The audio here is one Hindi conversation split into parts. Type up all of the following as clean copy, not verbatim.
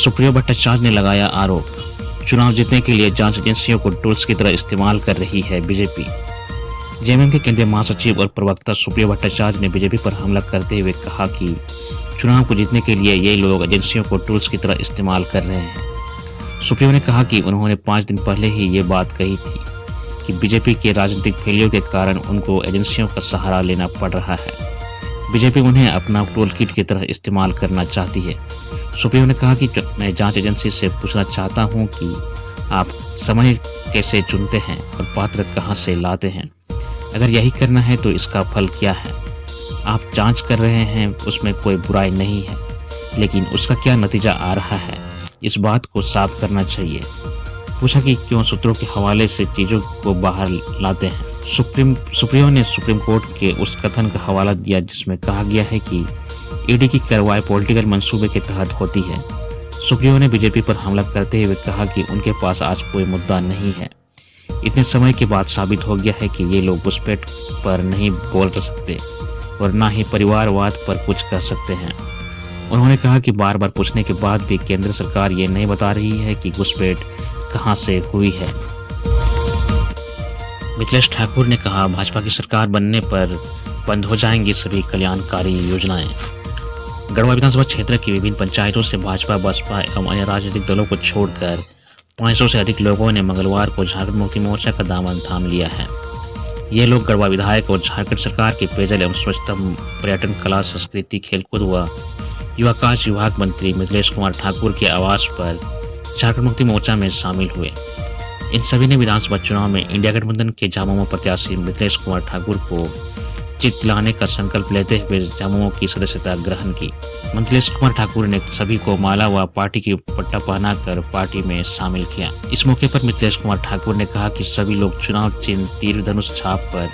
सुप्रियो भट्टाचार्य ने लगाया आरोप, चुनाव जीतने के लिए जांच एजेंसियों को टूल्स की तरह इस्तेमाल कर रही है बीजेपी। जेएमएम के केंद्रीय महासचिव और प्रवक्ता सुप्रियो भट्टाचार्य ने बीजेपी पर हमला करते हुए कहा कि चुनाव को जीतने के लिए ये लोग एजेंसियों को टूल्स की तरह इस्तेमाल कर रहे हैं। सुप्रियो ने कहा कि उन्होंने 5 दिन पहले ही ये बात कही थी कि बीजेपी के राजनीतिक फेलियर के कारण उनको एजेंसियों का सहारा लेना पड़ रहा है। बीजेपी उन्हें अपना टूल किट की तरह इस्तेमाल करना चाहती है। सुप्रियो ने कहा कि मैं जांच एजेंसी से पूछना चाहता हूं कि आप समय कैसे चुनते हैं और पात्र कहां से लाते हैं। अगर यही करना है तो इसका फल क्या है? आप जांच कर रहे हैं, उसमें कोई बुराई नहीं है, लेकिन उसका क्या नतीजा आ रहा है, इस बात को साफ करना चाहिए। पूछा कि क्यों सूत्रों के हवाले से चीज़ों को बाहर लाते हैं। सुप्रियो ने सुप्रीम कोर्ट के उस कथन का हवाला दिया जिसमें कहा गया है कि ईडी की कार्रवाई पॉलिटिकल मंसूबे के तहत होती है। सुप्रियो ने बीजेपी पर हमला करते हुए कहा कि उनके पास आज कोई मुद्दा नहीं है। इतने समय के बाद साबित हो गया है कि ये लोग घुसपैठ पर नहीं बोल सकते और ना ही परिवारवाद पर कुछ कर सकते हैं। उन्होंने कहा कि बार बार पूछने के बाद भी केंद्र सरकार ये नहीं बता रही है कि घुसपैठ कहां से हुई है। मिथिलेश ठाकुर ने कहा, भाजपा की सरकार बनने पर बंद हो जाएंगी सभी कल्याणकारी योजनाएं। गढ़वा विधानसभा क्षेत्र की विभिन्न पंचायतों से भाजपा, बसपा एवं अन्य राजनीतिक दलों को छोड़कर 500 से अधिक लोगों ने मंगलवार को झारखंड मुक्ति मोर्चा का दामन थाम लिया है। ये लोग गढ़वा विधायक और झारखंड सरकार के पेयजल एवं स्वच्छता, पर्यटन, कला, संस्कृति, खेलकूद व युवा कार्य विभाग मंत्री मिथिलेश कुमार ठाकुर के आवास पर झारखंड मुक्ति मोर्चा में शामिल हुए। इन सभी ने विधानसभा चुनाव में इंडिया गठबंधन के झामुमो प्रत्याशी मिथिलेश कुमार ठाकुर को जीत दिलाने का संकल्प लेते हुए झामुमो की सदस्यता ग्रहण की। मिथिलेश कुमार ठाकुर ने सभी को माला व पार्टी की पट्टा पहनाकर पार्टी में शामिल किया। इस मौके पर मिथिलेश कुमार ठाकुर ने कहा कि सभी लोग चुनाव चिन्ह तीर धनुष छाप पर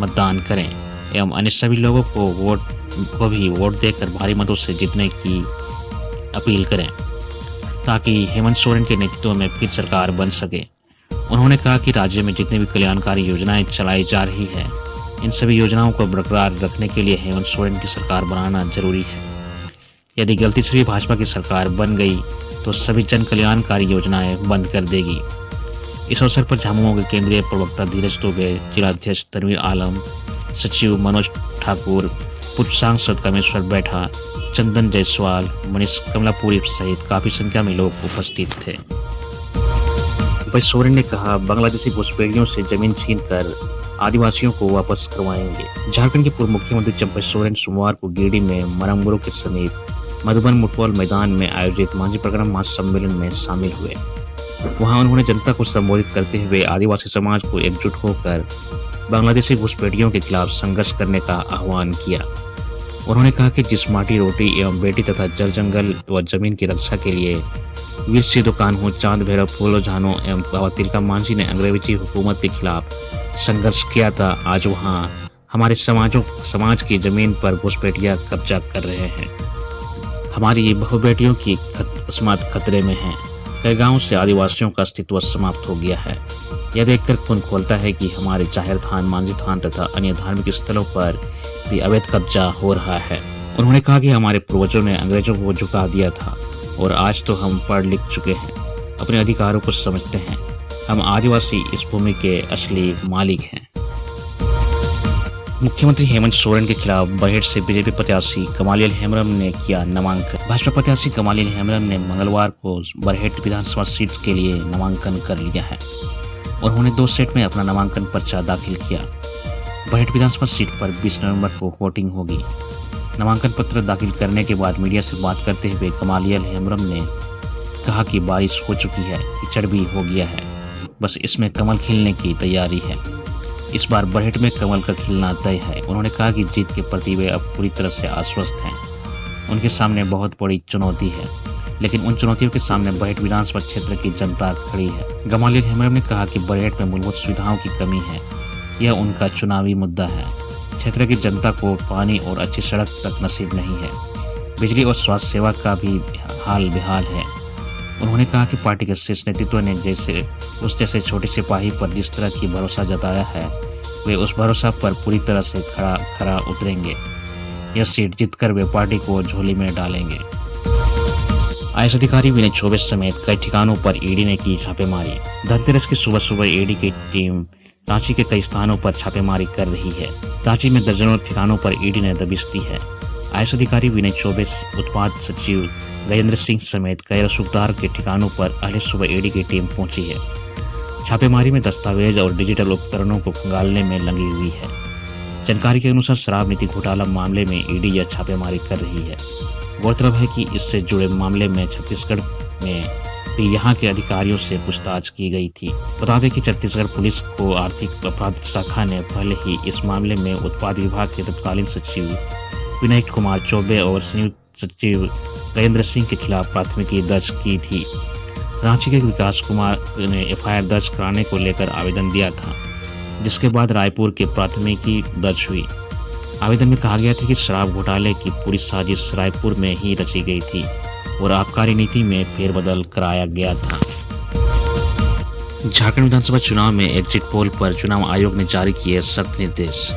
मतदान करें एवं अन्य सभी लोगों को भी वोट देकर भारी मतों से जीतने की अपील करें ताकि हेमंत सोरेन के नेतृत्व में फिर सरकार बन सके। उन्होंने कहा कि राज्य में जितनी भी कल्याणकारी योजनाएं चलाई जा रही है, इन सभी योजनाओं को बरकरार रखने के लिए हेमंत सोरेन की सरकार बनाना जरूरी है। यदि गलती से भी भाजपा की सरकार बन गई तो सभी जन कल्याणकारी योजनाएं बंद कर देगी। इस अवसर पर झामुमो के केंद्रीय प्रवक्ता धीरज दुबे, जिलाध्यक्ष तनवीर आलम, सचिव मनोज ठाकुर, पूर्व सांसद कामेश्वर बैठा, चंदन जायसवाल, मनीष कमलापुरी सहित काफी संख्या में लोग उपस्थित थे। भाई सोरेन ने कहा, बांग्लादेशी घुसपैठियों से जमीन छीनकर आदिवासियों को वापस करवाएंगे। झारखंड के पूर्व मुख्यमंत्री चंपई सोरेन सोमवार को गिरिडीह में मरंगुरु के समीप मधुबन मुटबॉल मैदान में आयोजित मांझी परगना महासम्मेलन में शामिल हुए। वहां उन्होंने जनता को संबोधित करते हुए आदिवासी समाज को एकजुट होकर बांग्लादेशी घुसपैठियों के खिलाफ संघर्ष करने का आह्वान किया। उन्होंने कहा कि जिस माटी, रोटी एवं बेटी तथा जल, जंगल व जमीन की रक्षा के लिए वीर सिद्धू कान्हू, चांद भैरव, फूलो झानो एवं बाबा तिलका मांझी ने अंग्रेजी हुकूमत के खिलाफ संघर्ष किया था, आज वहां हमारे समाज की जमीन पर घुसपैठिया कब्जा कर रहे हैं। हमारी बहु बेटियों की अस्मात खतरे में है। कई गांवों से आदिवासियों का अस्तित्व समाप्त हो गया है। यह देखकर खून खोलता है कि हमारे जाहिर थान, मांझी थान तथा अन्य धार्मिक स्थलों पर भी अवैध कब्जा हो रहा है। उन्होंने कहा कि हमारे पूर्वजों ने अंग्रेजों को झुका दिया था और आज तो हम पढ़ लिख चुके हैं, अपने अधिकारों को समझते हैं। हम आदिवासी इस भूमि के असली मालिक हैं। मुख्यमंत्री हेमंत सोरेन के खिलाफ बरहेट से बीजेपी प्रत्याशी कमालियल हेम्ब्रम ने किया नामांकन। भाजपा प्रत्याशी कमालियल हेम्ब्रम ने मंगलवार को बरहेट विधानसभा सीट के लिए नामांकन कर लिया है। उन्होंने 2 सेट में अपना नामांकन पर्चा दाखिल किया। बरहेट विधानसभा सीट पर 20 नवंबर को वोटिंग होगी। नामांकन पत्र दाखिल करने के बाद मीडिया से बात करते हुए कमालियल हेम्ब्रम ने कहा कि बारिश हो चुकी है, कीचड़ भी हो गया है, बस इसमें कमल खिलने की तैयारी है। इस बार बरहेट में कमल का खिलना तय है। उन्होंने कहा कि जीत के प्रति वे अब पूरी तरह से आश्वस्त हैं। उनके सामने बहुत बड़ी चुनौती है, लेकिन उन चुनौतियों के सामने बरहेट विधानसभा क्षेत्र की जनता खड़ी है। कमालियल हेम्ब्रम ने कहा कि बरहेट में मूलभूत सुविधाओं की कमी है, यह उनका चुनावी मुद्दा है। क्षेत्र की जनता को पानी और अच्छी सड़क तक नसीब नहीं है। बिजली और स्वास्थ्य सेवा का भी हाल बेहाल है। उन्होंने कहा कि पार्टी के शीर्ष नेतृत्व ने जैसे छोटे सिपाही पर जिस तरह की भरोसा जताया है, वे उस भरोसा पर पूरी तरह से खरा उतरेंगे। यह सीट जीतकर वे पार्टी को झोली में डालेंगे। आईएएस अधिकारी विनय चौबे समेत कई ठिकानों पर ईडी ने की छापेमारी। धनतेरस की सुबह सुबह ईडी की टीम रांची के कई स्थानों पर छापेमारी कर रही है। रांची में दर्जनों ठिकानों पर ईडी ने दबिश दी है। आईएएस अधिकारी विनय चौबे, उत्पाद सचिव गजेंद्र सिंह समेत कई रसूखदार के ठिकानों पर अहले सुबह ईडी की टीम पहुंची है। छापेमारी में दस्तावेज और डिजिटल उपकरणों को खंगालने में लगी हुई है। जानकारी के अनुसार शराब नीति घोटाला मामले में ईडी यह छापेमारी कर रही है। गौरतलब है कि इससे जुड़े मामले में छत्तीसगढ़ में भी यहां के अधिकारियों से पूछताछ की गई थी। बता दें कि छत्तीसगढ़ पुलिस को आर्थिक अपराध शाखा ने पहले ही इस मामले में उत्पाद विभाग के तत्कालीन सचिव विनय कुमार चौबे और संयुक्त सचिव गजेंद्र सिंह के खिलाफ प्राथमिकी दर्ज की थी। रांची के विकास कुमार ने एफआईआर दर्ज कराने को लेकर आवेदन दिया था, जिसके बाद रायपुर के प्राथमिकी दर्ज हुई। आवेदन में कहा गया था कि शराब घोटाले की पूरी साजिश रायपुर में ही रची गई थी और आबकारी नीति में फेरबदल कराया गया था। झारखंड विधानसभा चुनाव में एग्जिट पोल पर चुनाव आयोग ने जारी किए सख्त निर्देश।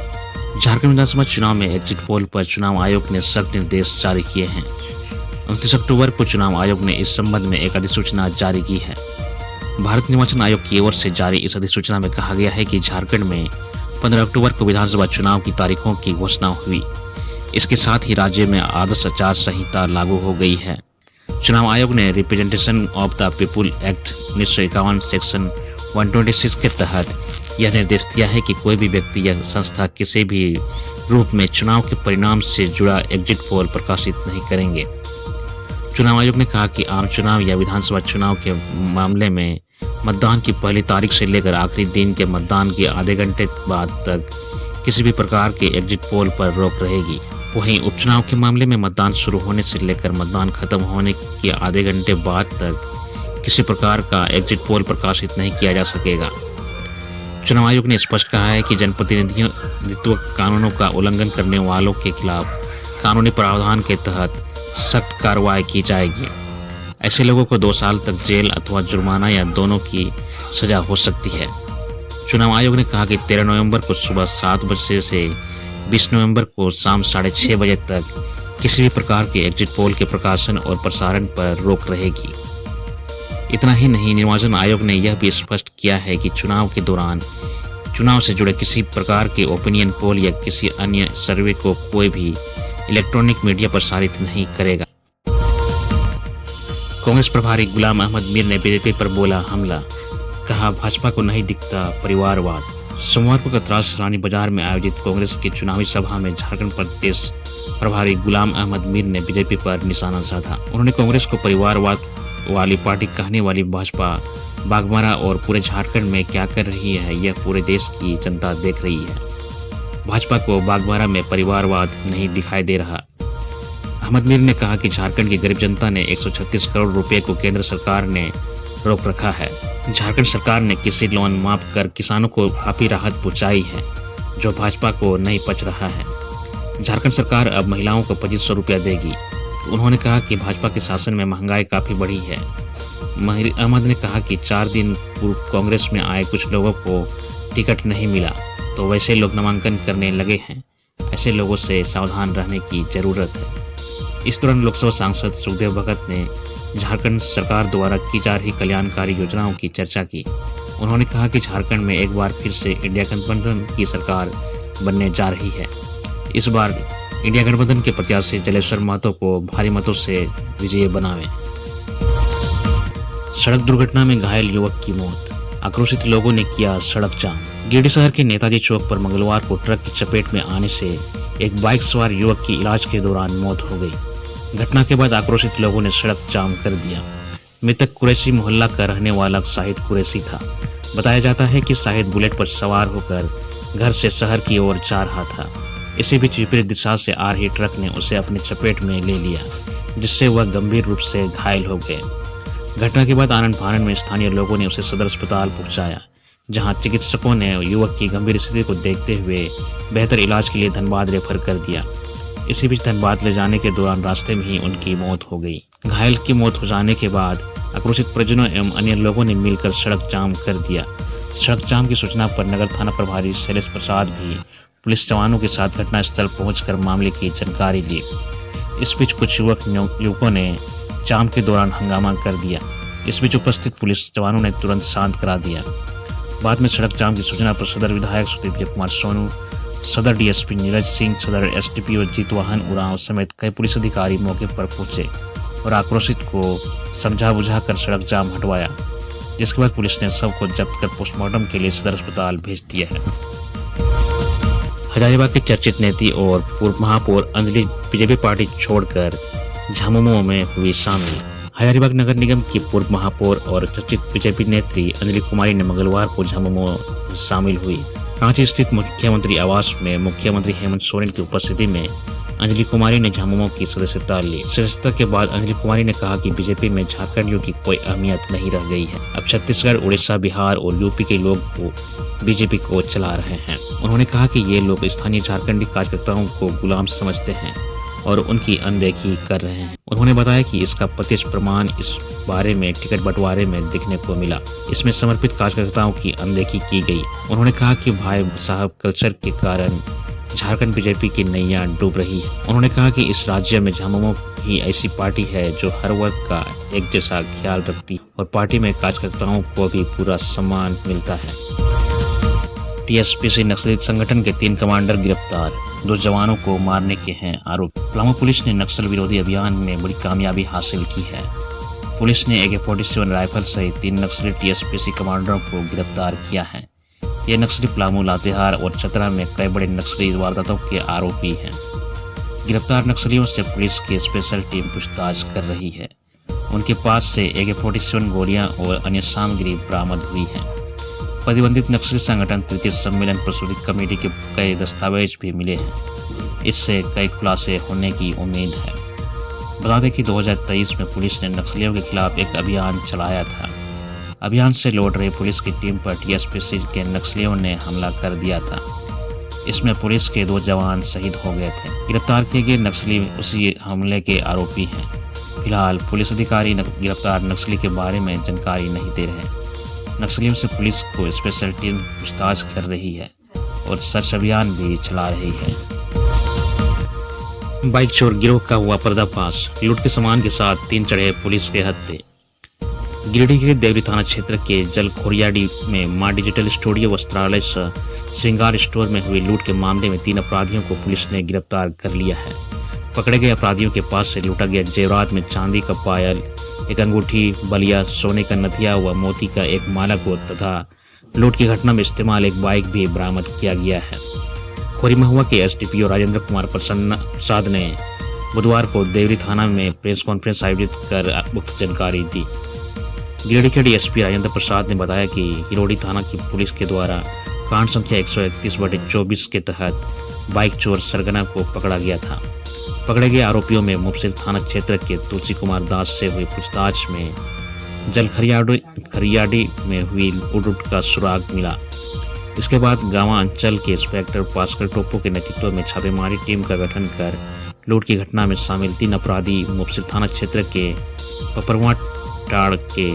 झारखंड विधानसभा चुनाव में एग्जिट पोल पर चुनाव आयोग ने सख्त निर्देश जारी किए हैं। 29 अक्टूबर को चुनाव आयोग ने इस संबंध में एक अधिसूचना जारी की है। भारत निर्वाचन आयोग की ओर से जारी इस अधिसूचना में कहा गया है कि झारखंड में 15 अक्टूबर को विधानसभा चुनाव की तारीखों की घोषणा हुई। इसके साथ ही राज्य में आदर्श आचार संहिता लागू हो गई है। चुनाव आयोग ने representation of the people act 1951 section 126 के तहत यह निर्देश दिया है कि कोई भी व्यक्ति या संस्था किसी भी रूप में चुनाव के परिणाम से जुड़ा एग्जिट पोल प्रकाशित नहीं करेंगे। चुनाव आयोग ने कहा कि आम चुनाव या विधानसभा चुनाव के मामले में मतदान की पहली तारीख से लेकर आखिरी दिन के मतदान के आधे घंटे बाद तक किसी भी प्रकार के एग्जिट पोल पर रोक रहेगी। वहीं उपचुनाव के मामले में मतदान शुरू होने से लेकर मतदान खत्म होने के आधे घंटे बाद तक किसी प्रकार का एग्जिट पोल प्रकाशित नहीं किया जा सकेगा। चुनाव आयोग ने स्पष्ट कहा है कि जनप्रतिनिधित्व कानूनों का उल्लंघन करने वालों के खिलाफ कानूनी प्रावधान के तहत सख्त कार्रवाई की जाएगी। ऐसे लोगों को 2 साल तक जेल अथवा जुर्माना या दोनों की सजा हो सकती है। चुनाव आयोग ने कहा कि 13 नवंबर को सुबह 7 बजे से 20 नवंबर को शाम 6:30 बजे तक किसी भी प्रकार के एग्जिट पोल के प्रकाशन और प्रसारण पर रोक रहेगी। इतना ही नहीं, निर्वाचन आयोग ने यह भी स्पष्ट किया है कि चुनाव के दौरान चुनाव से जुड़े किसी प्रकार के ओपिनियन पोल या किसी अन्य सर्वे को कोई भी इलेक्ट्रॉनिक मीडिया प्रसारित नहीं करेगा। कांग्रेस प्रभारी गुलाम अहमद मीर ने बीजेपी पर बोला हमला, कहा भाजपा को नहीं दिखता परिवारवाद। सोमवार को कतरास रानी बाजार में आयोजित कांग्रेस की चुनावी सभा में झारखंड प्रदेश प्रभारी गुलाम अहमद मीर ने बीजेपी पर निशाना साधा। उन्होंने कांग्रेस को परिवारवाद वाली पार्टी कहने वाली भाजपा बाघमारा और पूरे झारखंड में क्या कर रही है यह पूरे देश की जनता देख रही है। भाजपा को बाघमारा में परिवारवाद नहीं दिखाई दे रहा। अहमद मीर ने कहा कि झारखंड की गरीब जनता ने 136 करोड़ रुपए को केंद्र सरकार ने रोक रखा है। झारखंड सरकार ने कृषि लोन माफ कर किसानों को काफी राहत पहुंचाई है, जो भाजपा को नहीं पच रहा है। झारखंड सरकार अब महिलाओं को 2500 रुपया देगी। उन्होंने कहा कि भाजपा के शासन में महंगाई काफी बढ़ी है। अहमद ने कहा कि 4 दिन पूर्व कांग्रेस में आए कुछ लोगों को टिकट नहीं मिला तो वैसे लोग नामांकन करने लगे हैं। ऐसे लोगों से सावधान रहने की जरूरत है। इस दौरान लोकसभा सांसद सुखदेव भगत ने झारखंड सरकार द्वारा की जा रही कल्याणकारी योजनाओं की चर्चा की। उन्होंने कहा कि झारखंड में एक बार फिर से इंडिया गठबंधन की सरकार बनने जा रही है। इस बार इंडिया गठबंधन के प्रत्याशी जलेश्वर महतो को भारी मतों से विजयी बनावे। सड़क दुर्घटना में घायल युवक की मौत, आक्रोशित लोगों ने किया सड़क जाम। गिरिडीह शहर के नेताजी चौक पर मंगलवार को ट्रक की चपेट में आने से एक बाइक सवार युवक की इलाज के दौरान मौत हो गई। घटना के बाद आक्रोशित लोगों ने सड़क जाम कर दिया। मृतक कुरैशी मोहल्ला का रहने वाला शाहिद कुरैशी था। बताया जाता है कि शाहिद बुलेट पर सवार होकर घर से शहर की ओर जा रहा था। इसी बीच विपरीत दिशा से आ रही ट्रक ने उसे अपने चपेट में ले लिया, जिससे वह गंभीर रूप से घायल हो गए। घटना के बाद आनंद फानन में स्थानीय लोगों ने उसे सदर अस्पताल पहुंचाया, जहां चिकित्सकों ने युवक की गंभीर स्थिति को देखते हुए बेहतर इलाज के लिए धनबाद रेफर कर दिया। इसी बीच धनबाद ले जाने के दौरान रास्ते में ही उनकी मौत हो गई। घायल की मौत हो जाने के बाद आक्रोशित परिजनों एवं अन्य लोगों ने मिलकर सड़क जाम कर दिया। सड़क जाम की सूचना पर नगर थाना प्रभारी शैलेश प्रसाद भी पुलिस जवानों के साथ घटनास्थल पहुंचकर मामले की जानकारी ली। इस बीच कुछ युवकों ने जाम के दौरान हंगामा कर दिया। इस बीच उपस्थित पुलिस जवानों ने तुरंत शांत करा दिया। बाद में सड़क जाम की सूचना पर सदर विधायक सुदीव्य कुमार सोनू, सदर डीएसपी नीरज सिंह, सदर एसडीपीओ जीतवाहन उरांव समेत कई पुलिस अधिकारी मौके पर पहुंचे और आक्रोशित को समझा बुझा कर सड़क जाम हटवाया, जिसके बाद पुलिस ने शव को जब्त कर पोस्टमार्टम के लिए सदर अस्पताल भेज दिया है। हजारीबाग के चर्चित नेत्री और पूर्व महापौर अंजलि बीजेपी पार्टी छोड़कर झामुमो में हुई शामिल। हजारीबाग नगर निगम की पूर्व महापौर और चर्चित बीजेपी नेत्री अंजलि कुमारी ने मंगलवार को झामुमो शामिल हुई। रांची स्थित मुख्यमंत्री आवास में मुख्यमंत्री हेमंत सोरेन की उपस्थिति में अंजलि कुमारी ने झामुमो की सदस्यता ली। सदस्यता के बाद अंजलि कुमारी ने कहा कि बीजेपी में झारखंडियों की कोई अहमियत नहीं रह गई है। अब छत्तीसगढ़, उड़ीसा, बिहार और यूपी के लोग बीजेपी को चला रहे हैं। उन्होंने कहा कि ये लोग स्थानीय झारखंडी कार्यकर्ताओं को गुलाम समझते हैं और उनकी अनदेखी कर रहे हैं। उन्होंने बताया कि इसका प्रत्यक्ष प्रमाण इस बारे में टिकट बंटवारे में दिखने को मिला। इसमें समर्पित कार्यकर्ताओं की अनदेखी की गई। उन्होंने कहा कि भाई साहब कल्चर के कारण झारखंड बीजेपी की नैया डूब रही है। उन्होंने कहा कि इस राज्य में झामुमो ही ऐसी पार्टी है जो हर वर्ग का एक जैसा ख्याल रखती है और पार्टी में कार्यकर्ताओं को भी पूरा सम्मान मिलता है। टीएसपीसी नक्सली संगठन के 3 कमांडर गिरफ्तार, 2 जवानों को मारने के हैं आरोप। पलामू पुलिस ने नक्सल विरोधी अभियान में बड़ी कामयाबी हासिल की है। पुलिस ने AK-47 राइफल सहित 3 नक्सली टीएसपीसी कमांडरों को गिरफ्तार किया है। ये नक्सली पलामू, लातेहार और चतरा में कई बड़े नक्सली वारदातों के आरोपी हैं। गिरफ्तार नक्सलियों से पुलिस की स्पेशल टीम पूछताछ कर रही है। उनके पास से AK-47 गोलियां और अन्य सामग्री बरामद हुई है। प्रतिबंधित नक्सली संगठन तृतीय सम्मेलन प्रस्तुति कमेटी के कई दस्तावेज भी मिले हैं। इससे कई खुलासे होने की उम्मीद है। बता दें कि 2023 में पुलिस ने नक्सलियों के खिलाफ एक अभियान चलाया था। अभियान से लौट रही पुलिस की टीम पर टीएसपीसी के नक्सलियों ने हमला कर दिया था। इसमें पुलिस के 2 जवान शहीद हो गए थे। गिरफ्तार किए गए नक्सली उसी हमले के आरोपी हैं। फिलहाल पुलिस अधिकारी गिरफ्तार नक्सली के बारे में जानकारी नहीं दे रहे। नक्सलियों से पुलिस को स्पेशल टीम पूछताछ कर रही है और सर्च अभियान भी चला रही है। बाइक चोर गिरोह का हुआ पर्दाफाश, लूट के सामान के साथ 3 चढ़े पुलिस के हत्थे। गिरिडीह के देवरी थाना क्षेत्र के जलखोरियाडी में मां डिजिटल स्टूडियो वस्त्रालय श्रृंगार स्टोर में हुई लूट के मामले में 3 अपराधियों को पुलिस ने गिरफ्तार कर लिया है। पकड़े गए अपराधियों के पास से लूटा गया जेवरात में चांदी का पायल, एक अंगूठी, बलिया, सोने का नथिया व मोती का एक माला को तथा लूट की घटना में इस्तेमाल एक बाइक भी बरामद किया गया है। खोरी महुआ के एसडीपीओ राजेंद्र कुमार प्रसाद ने बुधवार को देवरी थाना में प्रेस कॉन्फ्रेंस आयोजित कर मुक्त जानकारी दी। गिरिडीह के डीएसपी राजेंद्र प्रसाद ने बताया कि गिरोडी थाना की पुलिस के द्वारा कांड संख्या 131/24 के तहत बाइक चोर सरगना को पकड़ा गया था। पकड़े गए आरोपियों में मुफस्सिल थाना क्षेत्र के तुलसी कुमार दास से हुई पूछताछ में जलखरियाडी में हुई लूट का सुराग मिला। इसके बाद गांवा अंचल के इंस्पेक्टर भास्कर टोप्पो के नेतृत्व में छापेमारी टीम का गठन कर लूट की घटना में शामिल 3 अपराधी मुफस्सिल थाना क्षेत्र के पपरवा टाड़ के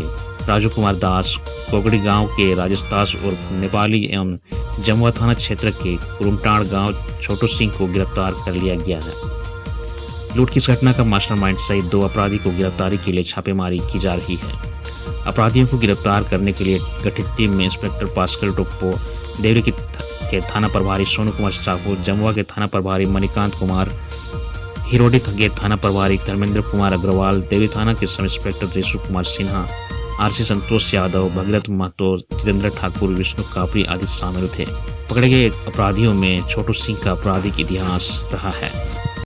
राजू कुमार दास, कोगड़ी गांव के राजेश दास और नेपाली एवं जमुआ थाना क्षेत्र के कुरुमटाड़ गांव छोटू सिंह को गिरफ्तार कर लिया गया है। लूट की इस घटना का मास्टरमाइंड सहित 2 अपराधी को गिरफ्तारी के लिए छापेमारी की जा रही है। अपराधियों को गिरफ्तार करने के लिए गठित टीम में इंस्पेक्टर भास्कर टोप्पो, देवरी के थाना प्रभारी सोनू कुमार साहू, जमुआ के थाना प्रभारी मणिकांत कुमार, हिरोडी के थाना प्रभारी धर्मेंद्र कुमार अग्रवाल, देवरी थाना के sub inspector Reshu Kumar Sinha, RC Santosh Yadav, Bhagirath Mahto, Jitendra Thakur, Vishnu Kapri आदि शामिल थे। पकड़े गए अपराधियों में छोटू सिंह का आपराधिक इतिहास रहा है।